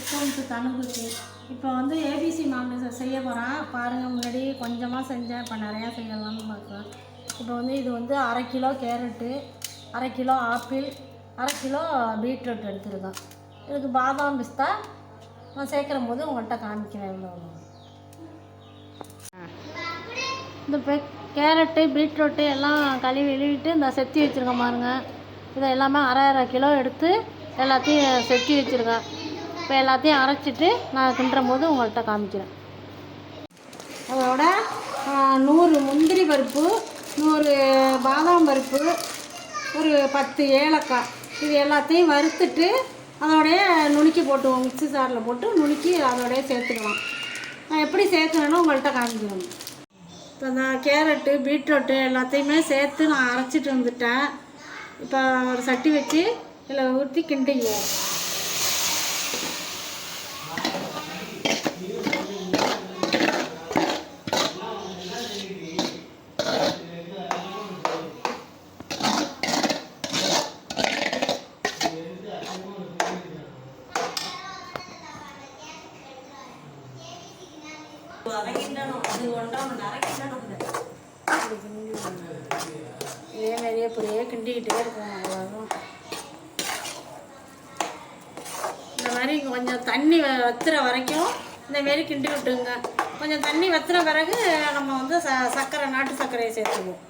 Spoons தனுகுக்கு. இப்போ வந்து ABC மாவு செய்ய போகிறேன் பாருங்கள். முன்னாடி கொஞ்சமாக செஞ்சேன், இப்போ நிறையா செய்யலாம்னு பார்க்குறேன். இப்போ வந்து இது வந்து 1/2 kilo carrot, 1/2 kilo apple, 1/2 kilo beetroot எடுத்துருக்கேன். இதுக்கு பாதாம் பிஸ்தா நான் சேர்க்குற போது உங்கள்கிட்ட காமிக்கிறேன் எவ்வளோ. இந்த கேரட்டு பீட்ரூட்டு எல்லாம் கழுவிட்டு இந்த செத்தி வச்சுருக்கேன் பாருங்கள். இதை எல்லாமே 1/2 கிலோ எடுத்து எல்லாத்தையும் செத்தி வச்சுருக்கேன். இப்போ எல்லாத்தையும் அரைச்சிட்டு நான் கிண்டுறும் போது உங்கள்கிட்ட காமிக்கிறேன். அதோட 100 முந்திரி பருப்பு, 100 பாதாம் பருப்பு, ஒரு 10 ஏலக்காய், இது எல்லாத்தையும் வறுத்துட்டு அதோடைய நுணுக்கி போட்டுவோம். மிக்ஸி ஜாரில் போட்டு நுணுக்கி அதோடைய சேர்த்துக்கலாம். நான் எப்படி சேர்க்கணுன்னு உங்கள்கிட்ட காமிக்கிறேன். இப்போ நான் கேரட்டு பீட்ரூட்டு எல்லாத்தையுமே சேர்த்து நான் அரைச்சிட்டு வந்துட்டேன். இப்போ ஒரு சட்டி வச்சு இதில் ஊற்றி கிண்டிக்குவோம். இதே மாதிரியே இப்படியே கிண்டிக்கிட்டே இருக்கும். அவ்வளோதான். இந்த மாதிரி கொஞ்சம் தண்ணி வத்துற வரைக்கும் இந்தமாரி கிண்டி விட்டுங்க. கொஞ்சம் தண்ணி வத்துற பிறகு நம்ம வந்து சர்க்கரை, நாட்டு சர்க்கரையை சேர்த்துக்குவோம்.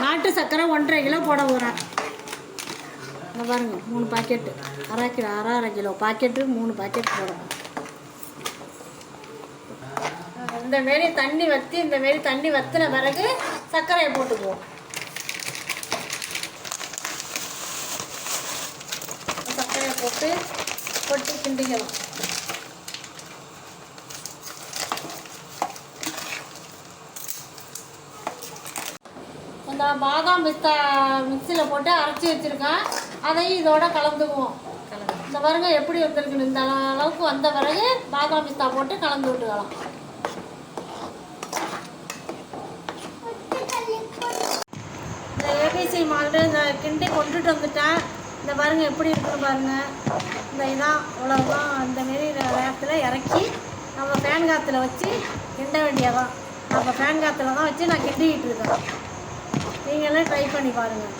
நாட்டு சர்க்கரை 1.5 கிலோ போட போகிறேன். இந்த பாருங்கள், 3 பாக்கெட்டு, 1/2 கிலோ பாக்கெட்டு 3 பாக்கெட் போடணும். இந்தமாரி தண்ணி வற்றி இந்தமாரி தண்ணி வற்றின பிறகு சர்க்கரையை போட்டுக்குவோம். சர்க்கரையை போட்டு கிண்டிக்கலாம். இந்த பாதாம் பிஸ்தா மிக்சியில் போட்டு அரைச்சி வச்சுருக்கேன். அதையும் இதோட கலந்துக்குவோம். இந்த பாருங்க எப்படி வந்துருக்குன்னு. இந்த அளவுக்கு வந்த பிறகு பாதாம் பிஸ்தா போட்டு கலந்து விட்டுக்கலாம். இந்த ஏபிசி மாவு இந்த கிண்டி கொண்டுட்டு வந்துட்டேன். இந்த பாருங்கள் எப்படி இருக்குன்னு பாருங்கள். இந்த இதான் அவ்வளோதான். இந்தமாரி நேரத்தில் இறக்கி நம்ம ஃபேன் காற்றுல வச்சு கிண்ட வேண்டியதான். நம்ம ஃபேன் காற்றுல தான் வச்சு நான் கிண்டிக்கிட்டு இருக்கேன். நீங்களும் ட்ரை பண்ணி பாருங்கள்.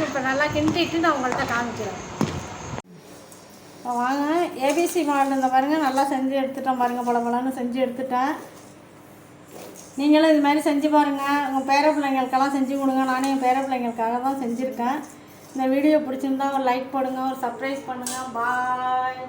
இப்போ நல்லா கிண்டிட்டு நான் உங்கள்கிட்ட காமிக்கிறேன். இப்போ வாங்க, ஏபிசி மாடல் இந்த பாருங்கள் நல்லா செஞ்சு எடுத்துட்டேன் பாருங்கள். பழம்பழம்னு செஞ்சு எடுத்துட்டேன். நீங்களும் இது மாதிரி செஞ்சு பாருங்கள். உங்கள் பேர பிள்ளைங்களுக்கெல்லாம் செஞ்சு கொடுங்க. நானே என் பேர பிள்ளைங்களுக்காக தான் செஞ்சுருக்கேன். இந்த வீடியோ பிடிச்சிருந்தா ஒரு லைக் போடுங்க, ஒரு சப்ஸ்கிரைப் பண்ணுங்கள். பாய்.